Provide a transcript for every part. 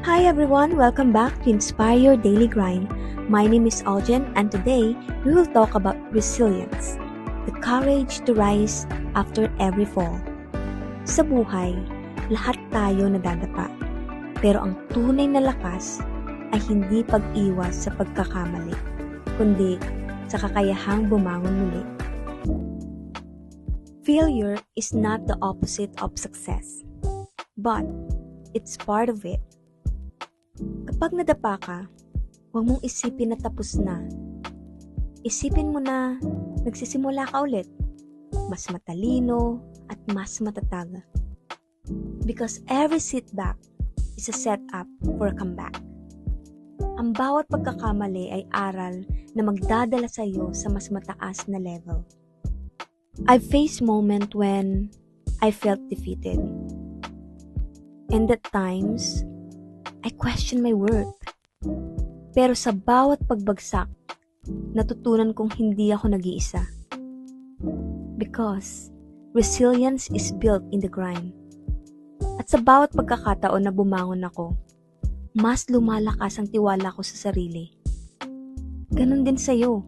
Hi everyone, welcome back to Inspire Your Daily Grind. My name is Aljen and today we will talk about resilience, the courage to rise after every fall. Sa buhay, lahat tayo nadadapa. Pero ang tunay na lakas ay hindi pag-iwas sa pagkakamali, kundi sa kakayahang bumangon muli. Failure is not the opposite of success, but it's part of it. Kapag nadapa ka, huwag mong isipin na tapos na. Isipin mo na nagsisimula ka ulit, mas matalino at mas matatag. Because every setback is a setup for a comeback. Ang bawat pagkakamali ay aral na magdadala sa iyo sa mas mataas na level. I've faced moments when I felt defeated. And at times, I question my worth. Pero sa bawat pagbagsak, natutunan kong hindi ako nag-iisa. Because resilience is built in the grind. At sa bawat pagkakataon na bumangon ako, mas lumalakas ang tiwala ko sa sarili. Ganon din sa'yo.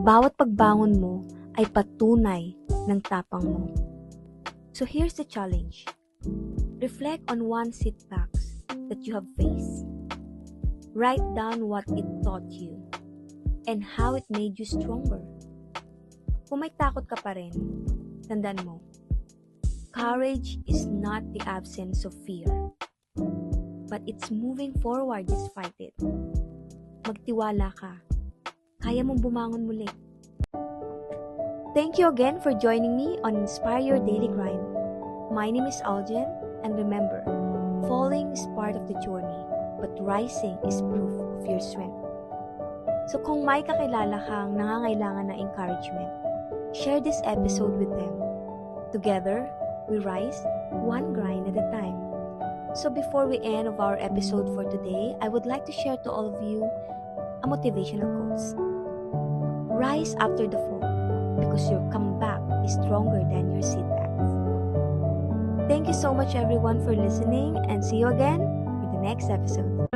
Bawat pagbangon mo ay patunay ng tapang mo. So here's the challenge. Reflect on one setbacks that you have faced. Write down what it taught you and how it made you stronger. Kung may takot ka pa rin, tandaan mo, courage is not the absence of fear, but it's moving forward despite it. Magtiwala ka. Kaya mong bumangon muli. Thank you again for joining me on Inspire Your Daily Grind. My name is Aljen, and remember, falling is part of the journey, but rising is proof of your strength. So kung may kakilala kang nangangailangan ng encouragement, share this episode with them. Together, we rise one grind at a time. So before we end of our episode for today, I would like to share to all of you a motivational quote. Rise after the fall, because your comeback is stronger than your setbacks. Thank you so much everyone for listening and see you again for the next episode.